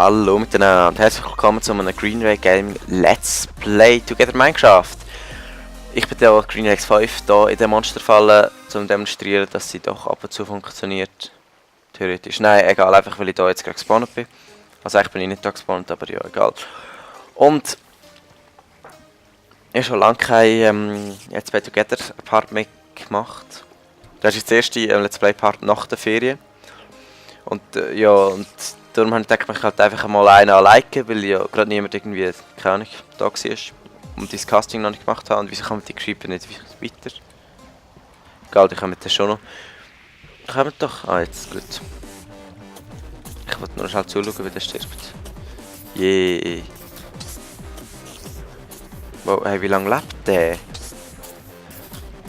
Hallo miteinander und herzlich willkommen zu einem Green Ray Gaming Let's Play Together Minecraft. Ich bin der Green Ray X5 hier in der Monsterfalle, um zu demonstrieren, dass sie doch ab und zu funktioniert. Theoretisch. Nein, egal, einfach weil ich hier jetzt gerade gespawnt bin. Also eigentlich bin ich nicht da gespawnt, aber ja, egal. Und ich habe schon lange kein Let's Play Together Part mehr gemacht. Das ist jetzt das erste Let's Play Part nach der Ferien. Und ja, und darum habe ich gedacht, ich halt einfach mal einen liken, weil ja gerade niemand irgendwie, keine Ahnung, da war und das Casting noch nicht gemacht habe. Und wieso kann man die Creeper nicht weiter? Egal, die kommen dann schon noch. Kommen doch. Ah, jetzt gut. Ich wollte nur schnell zuschauen, wie der stirbt. Yay. Wow, hey, wie lange lebt der?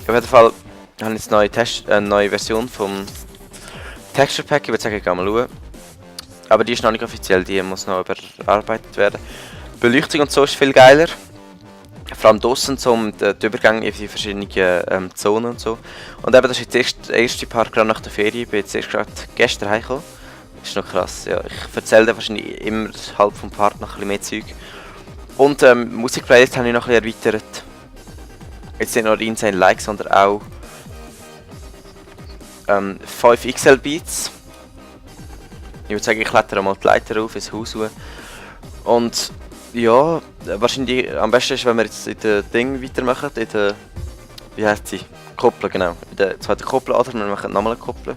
Auf jeden Fall habe ich jetzt eine neue Version vom Texture Pack. Ich würde sagen, ich gehe mal schauen. Aber die ist noch nicht offiziell, die muss noch überarbeitet werden. Die Beleuchtung und so ist viel geiler. Vor allem draussen, so um den Übergang in die verschiedenen Zonen und so. Und eben, das ist jetzt der erste Part gerade nach der Ferien. Ich bin jetzt erst gerade gestern heimgekommen. Das ist noch krass, ja. Ich erzähle dir wahrscheinlich immer halb vom Part noch ein bisschen mehr Zeug. Und Musikplaylist habe ich noch ein bisschen erweitert. Jetzt sind noch insane Likes, sondern auch 5 XL Beats. Ich würde sagen, ich klettere mal die Leiter auf ins Haus hoch. Und ja, wahrscheinlich am besten ist, wenn wir jetzt in den Ding weitermachen, in der, wie heißt sie? Koppel, genau. In der zweiten Koppel, oder wir machen nochmal eine Koppel.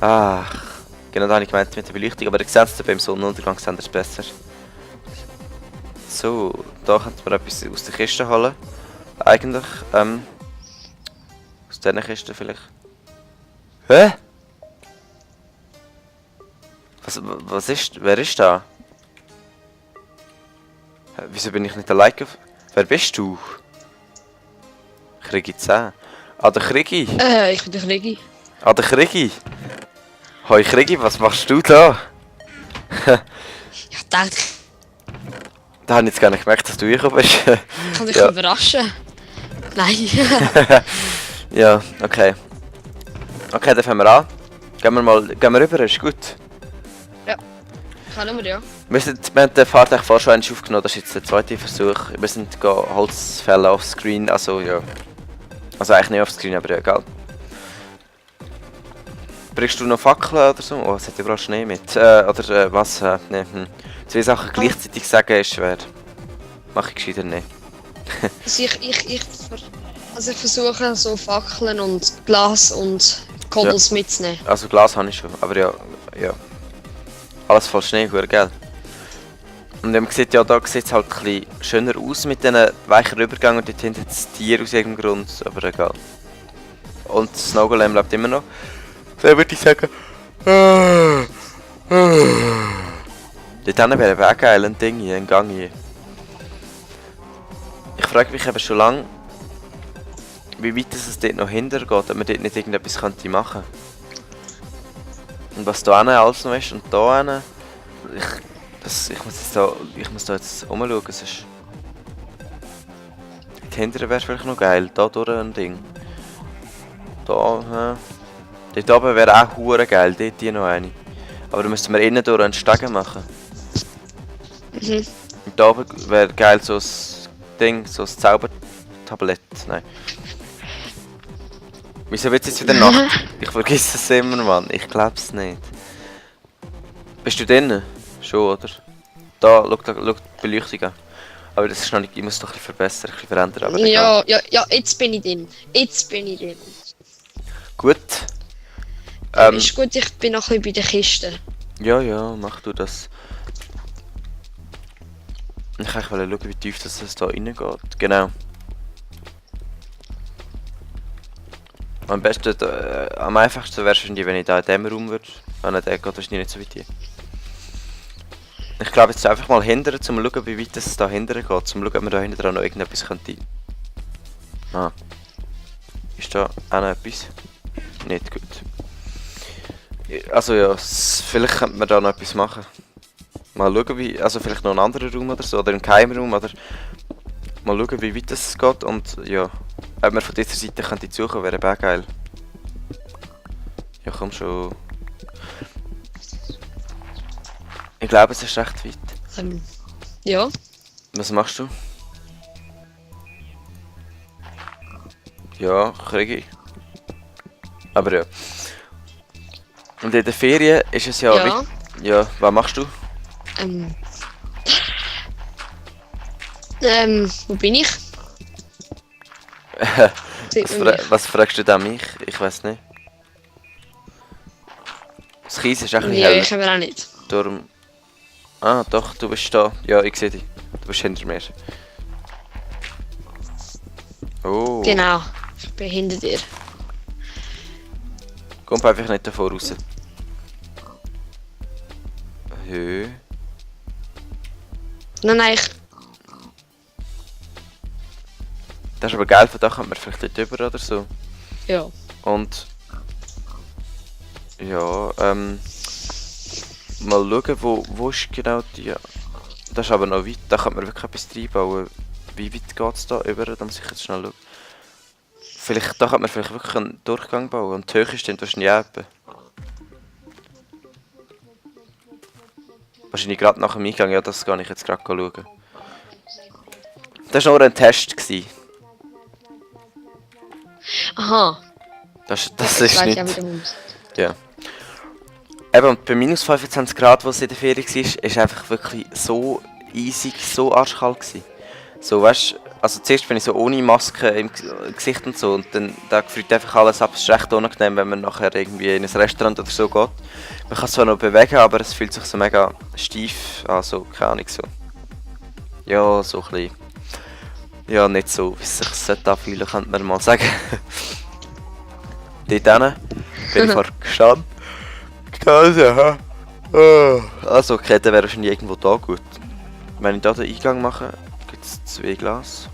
Ach, genau da habe ich gemeint mit der Beleuchtung, aber ihr seht es beim Sonnenuntergang seht ihr es besser. So, da könnte man etwas aus der Kiste holen. Eigentlich, aus dieser Kiste vielleicht. Hä? Was ist? Wer ist da? Wieso bin ich nicht allein? Wer bist du? Krigi 10. Ah, der Krigi? Ich bin der Krigi. Ah, der Krigi? Hoi Krigi, was machst du da? Ich dachte, Da habe ich jetzt gar nicht gemerkt, dass du hier bist. ich kann dich überraschen. Nein. Ja, okay. Okay, dann fangen wir an. Gehen wir rüber, ist gut. Können wir ja. Wir haben den Fahrt vorher schon einmal aufgenommen, das ist jetzt der zweite Versuch. Wir sind Holz fällen offscreen, also ja. Also eigentlich nicht offscreen, aber ja, egal. Bringst du noch Fackeln oder so? Oh, es hat überall Schnee mit. Oder was? Ne, Zwei Sachen gleichzeitig sagen ist schwer. Mach ich gescheiter nicht. Also ich versuche so Fackeln und Glas und Kobbels mitzunehmen. Also Glas habe ich schon, aber ja. Alles voll Schnee, gell? Und man sieht ja, da sieht es halt ein bisschen schöner aus mit diesen weichen Übergängen und dort hinten hat es Tier aus irgendeinem Grund, aber egal. Und das Snowgolem lebt immer noch. Dann würde ich sagen... Dort hinten wäre auch geil, ein Ding hier, ein Gang hier. Ich frage mich eben schon lange, wie weit es dort noch hinter geht, ob man dort nicht irgendetwas könnte machen. Und was da hinten alles noch ist und da hinten... Ich muss da jetzt umschauen, es ist... Hinterher wäre vielleicht noch geil, da durch ein Ding. Da, Dort oben wäre auch hure geil, dort die noch eine. Aber da müssten wir innen durch einen Stegen machen. Mhm. Und da oben wäre geil so ein Ding, so ein Zaubertablett. Nein. Wieso wird es jetzt wieder Nacht? Ich vergesse es immer, Mann. Ich glaub's nicht. Bist du drinnen? Schon, oder? Da, schau die Beleuchtung an. Aber das ist noch nicht, ich muss doch ein bisschen verbessern, ein bisschen verändern. Aber Ja, jetzt bin ich drin. Gut. Ist gut, ich bin noch ein bisschen bei der Kiste. Ja, mach du das. Ich wollte schauen, wie tief das da reingeht. Genau. Am besten, am einfachsten wäre es wahrscheinlich, wenn ich da in diesem Raum würde. Der geht wahrscheinlich nicht so weit hier. Ich glaube jetzt einfach mal hindern, um zu schauen, wie weit es da hinten geht. Um zu schauen, ob man da hinten dran noch irgendetwas könnte. Ah. Ist da auch noch etwas? Nicht gut. Also ja, vielleicht könnte man da noch etwas machen. Mal schauen, wie. Also vielleicht noch einen anderen Raum oder so, oder einen Geheimraum, oder. Mal schauen, wie weit es geht und ja. Ob man von dieser Seite könnte suchen, wäre auch geil. Ja, komm schon. Ich glaube, es ist recht weit. Ja. Was machst du? Ja, kriege ich. Aber ja. Und in der Ferien ist es ja... Ja. Ja, was machst du? Wo bin ich? Sieht Was, man mich? was fragst du da mich? Ich weiß nicht. Das Kies ist auch ein bisschen Ja, hell. ich aber auch nicht. Darum... Ah, doch, du bist da. Ja, ich sehe dich. Du bist hinter mir. Oh. Genau. Ich bin hinter dir. Komm einfach nicht davor raus. Hö. Nein, ich... Das ist aber geil, von da kommt man vielleicht dort über oder so. Ja. Und... Ja, mal schauen, wo ist genau die... Das ist aber noch weit, da kann man wirklich etwas reinbauen. Wie weit geht es da über? Da muss ich jetzt schnell schauen. Vielleicht, da kann man vielleicht wirklich einen Durchgang bauen. Und die Höhe ist dann wahrscheinlich etwa. Wahrscheinlich gerade nach dem Eingang, ja, das kann ich jetzt gerade schauen. Das war nur ein Test gewesen. Aha. Das Jetzt ist weiss nicht... ich auch wieder muss. Ja. Eben, und bei minus 25 Grad, wo es in der Ferien war, ist einfach wirklich so easy, so arschkalt gewesen. So, weißt, also zuerst bin ich so ohne Maske im Gesicht und so und dann da gefriert einfach alles ab. Es ist recht unangenehm, wenn man nachher irgendwie in ein Restaurant oder so geht. Man kann es zwar noch bewegen, aber es fühlt sich so mega steif an, so, keine Ahnung, so. Ja, so ein bisschen. Ja, nicht so, wie es sich anfühlen, könnte man mal sagen. Dort hinten bin ich vor gestanden. Also, okay, dann wäre wahrscheinlich irgendwo da gut. Wenn ich da den Eingang mache, gibt es 2 Glas.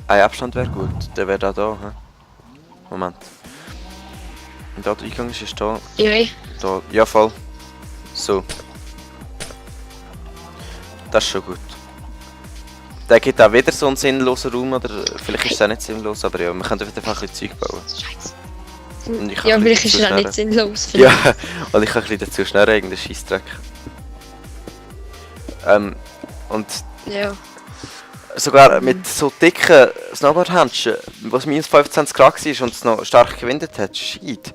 Ein Abstand wäre gut, der wäre da. He? Moment. Und da der Eingang ist da. Ja. Da. Ja, voll. So. Das ist schon gut. Der gibt auch wieder so einen sinnlosen Raum, oder vielleicht ist es auch nicht sinnlos, aber ja, wir können einfach ein bisschen Zeug bauen. Scheiße. Und ich kann Ja, ein vielleicht bisschen ist es auch dazu nicht sinnlos. Ja, und ich kann ein bisschen dazu schnell irgendeinen Scheissdreck. Und Ja. sogar mit so dicken Snowboard-Händchen, was minus 25 Grad war und es noch stark gewindet hat, shit.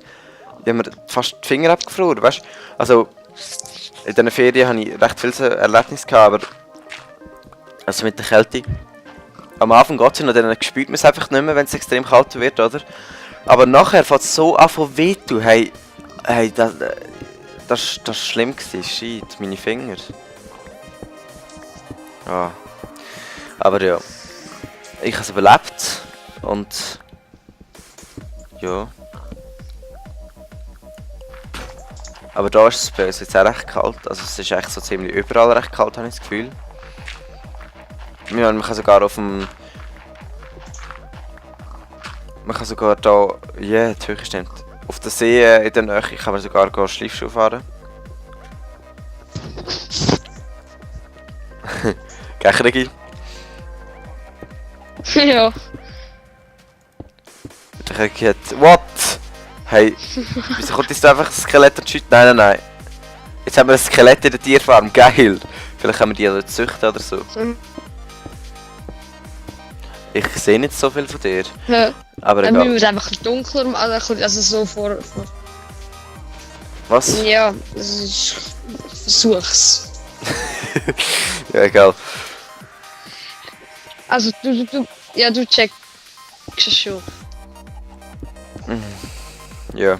Die haben mir fast die Finger abgefroren, weißt du? Also, in diesen Ferien hatte ich recht viele Erlebnisse gehabt, aber... Also mit der Kälte. Am Anfang geht es ja noch, dann spürt man es einfach nicht mehr, wenn es extrem kalt wird, oder? Aber nachher fängt es so an von wehtun, hey, das war schlimm gewesen, shit, meine Finger. Ah. Aber ja, ich habe es überlebt und ja. Aber da ist es bei uns jetzt auch recht kalt, also es ist echt so ziemlich überall recht kalt, habe ich das Gefühl. Ja, man kann sogar auf dem... Man kann sogar da... Ja, yeah, die Höhe stimmt. Auf der See in der Nähe kann man sogar Schleifschuh fahren. Gell, Regi? Ja. Der Regi hat... What? Hey, wieso kommt jetzt einfach ein Skelett und schüttet? Nein, nein, nein. Jetzt haben wir ein Skelett in der Tierfarm, geil. Vielleicht können wir die ja züchten oder so. Ich sehe nicht so viel von dir. Ja. Aber Dann egal. müssen wir es einfach dunkler, also so vor... Was? Ja, das ist... Ich versuch's. Ja, egal. Also du checkst es schon. Ja.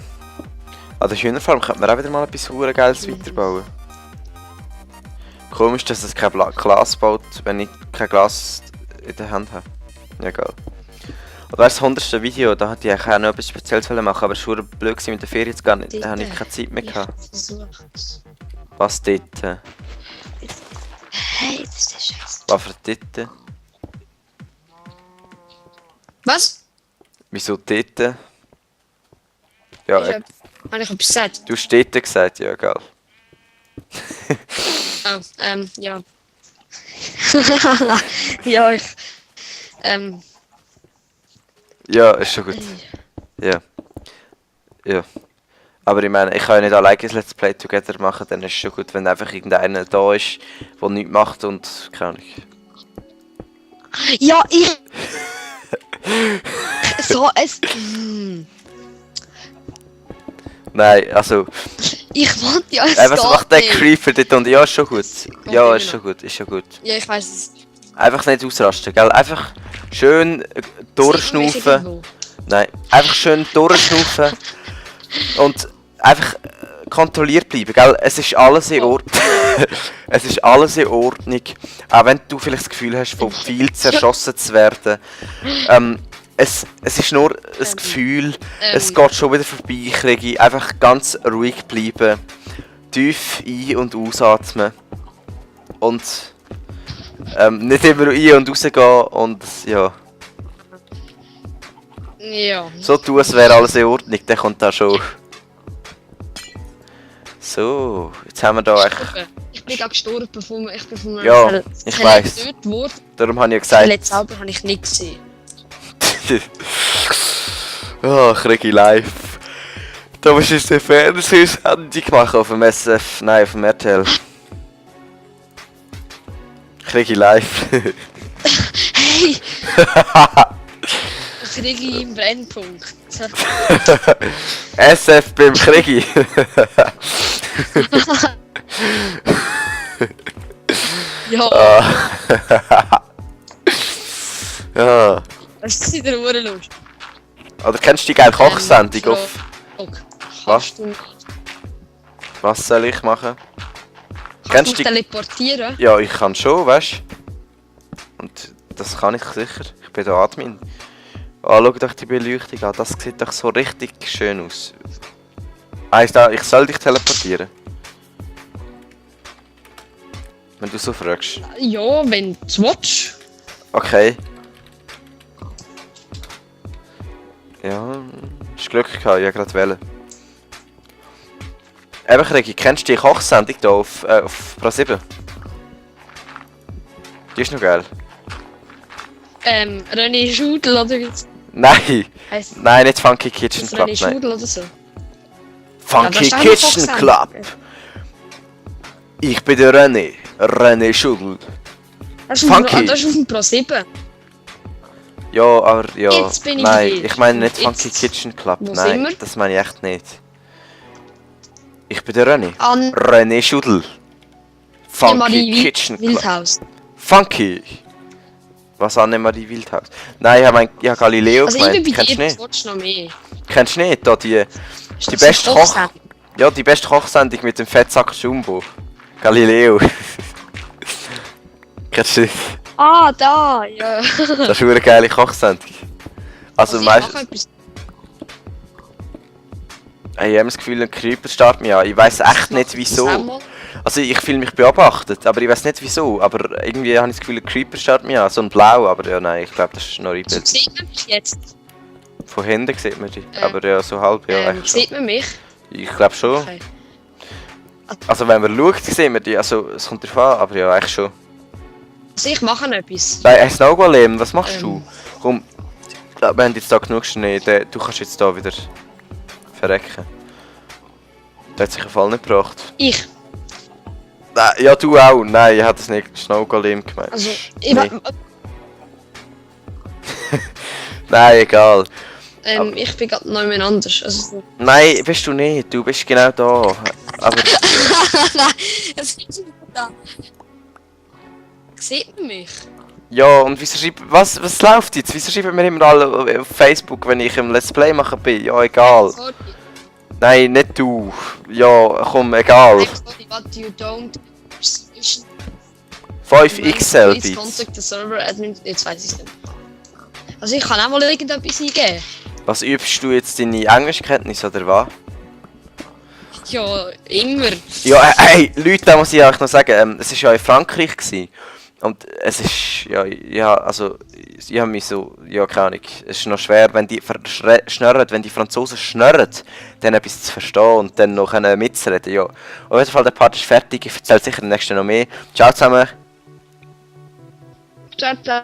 An der Hühnerfarm könnte man auch wieder mal etwas verdammt Geiles weiterbauen. Komisch, dass es kein Glas baut, wenn ich kein Glas in der Hand habe. Ja, egal. Und das 100. Video, da hätte ich eigentlich auch noch etwas Spezielles machen, aber es war blöd mit der Ferien jetzt gar nicht. Da habe ich keine Zeit mehr gehabt. Ich versuch's. Was dort? Hey, das ist der Scheiß. Was für dort? Was? Wieso dort? Ja, Habe ich etwas gesagt? du hast dort gesagt, ja, egal. Ah, ja. Ja, Ja, ist schon gut. Ja. Ja. Aber ich meine, ich kann ja nicht alleine ein Let's Play Together machen, dann ist es schon gut, wenn einfach irgendeiner da ist, der nichts macht und keine Ahnung. Ja, ich. So, Nein, also, Ich wollte ja, es was geht macht der nicht. Creeper dort unten? Ja, ist schon gut. Ja, immer ist schon gut, ist schon gut. Ja, ich weiß es. Einfach nicht ausrasten, gell? Einfach schön durchschnaufen. Nein, einfach schön durchschnaufen. Und einfach kontrolliert bleiben, gell? Es ist alles in Ordnung. Es ist alles in Ordnung. Auch wenn du vielleicht das Gefühl hast, vom Pfeil zerschossen zu werden. Es ist nur ein Gefühl, es geht schon wieder vorbei, Krigi. Einfach ganz ruhig bleiben. Tief ein- und ausatmen. Und nicht immer ein- und rausgehen und ja. Ja. So tun, als wäre alles in Ordnung, dann kommt da schon. So, jetzt haben wir da echt. Ich bin gerade gestorben, ich bin von Ja, ich weiss. getötet worden. Darum habe ich ja gesagt. Letztes selber habe ich nicht gesehen. Oh, Krigi live. Da musst du jetzt eine Fernsehsendung machen auf dem SF. Nein, auf dem RTL. Krigi live. Hey! Ich kriege im Brennpunkt. SF beim Krigi. Ja, Ja. das ist wieder lustig. Oder kennst du die geile Kochsendung auf. Was? Kannst du mich Was soll ich machen? Kennst du die? teleportieren? Ja, ich kann schon, weißt du? Und das kann ich sicher. Ich bin der Admin. Oh, schau doch die Beleuchtung an. Das sieht doch so richtig schön aus. Heißt da, ich soll dich teleportieren? Wenn du so fragst. Ja, wenn du willst. Okay. Ja, hast Glück gehabt, ich habe gerade wählen. Eben, Krigi, kennst du die Kochsendung hier auf Pro7? Die ist noch geil. René Schudel oder jetzt? Nein! Heisst Nein, nicht Funky Kitchen das Club, René nein. Schudel oder so? Funky Ja, das ist auch Kitchen eine Club! Kochsendung. Ich bin der René Schudel. Das ist Funky. Das ist auf dem Pro 7. Ja, aber ja. Jetzt bin ich Nein, hier. ich meine nicht Jetzt- Funky Kitchen Club. Wo Nein, sind wir? das meine ich echt nicht. Ich bin der René. An René Schudel. Funky Marie Kitchen Club. Wildhaus. Funky! Was Annemarie Wildhaus? Nein, ich habe Galileo Also ich bin gemeint. bei Kennst du dir, nicht? das willst du noch mehr. Kennst du nicht? Da die Ist das beste eine Koch... Kochsendung? Ja, die beste Kochsendung mit dem Fettsack Jumbo. Galileo. Kennst du nicht? Ah, da, ja. Das ist eine geile Kochsendung. Also ich meistens... mache etwas. Hey, ich habe das Gefühl, ein Creeper startet mich an. Ich weiß echt nicht wieso. Einmal. Also ich fühle mich beobachtet, aber ich weiß nicht wieso. Aber irgendwie habe ich das Gefühl, ein Creeper startet mich an. So ein Blau, aber ja nein, ich glaube das ist noch ein So Bild. sieht man mich jetzt. Von hinten sieht man die. Aber ja, so halb, ja eigentlich schon. Sieht man mich? Ich glaube schon. Okay. Also wenn man schaut, sieht man die. Also es kommt drauf an, aber ja, eigentlich schon. Also ich mache etwas. Nein, ein Snowgolem, was machst du? Komm, ich glaube, wir haben jetzt da genug Schnee. Du kannst jetzt da wieder verrecken. Der hat sich einen Fall nicht gebracht. Ich. Nein, ja, du auch. Nein, ich hätte es nicht Snowgolem gemeint. Also, Nee. Nein, egal. Ich bin gerade noch jemand anders. Also, Nein, bist du nicht. Du bist genau da. Aber es ist da. Sieht man mich? ja, und wieso schreibt... Was läuft jetzt? Wieso schreiben mir immer alle auf Facebook, wenn ich im Let's Play machen bin? Ja, egal. Sorry. Nein, nicht du. Ja, komm, egal. I'm sorry, but you don't. 5XL Please Beats. contact the server admin. Jetzt weiß ich es nicht. Also ich kann auch mal irgendetwas eingeben. Was übst du jetzt deine Englischkenntnis oder was? Ja, immer. Ja, hey, Leute, da muss ich euch noch sagen, es war ja in Frankreich gewesen. Und es ist, ja, also, ich habe mich so, ja, keine Ahnung, es ist noch schwer, wenn die schnurren, wenn die Franzosen schnurren, dann etwas zu verstehen und dann noch mitzureden, ja. Auf jeden Fall, der Part ist fertig, ich erzähle sicher im nächsten noch mehr. Ciao zusammen! Ciao, ciao.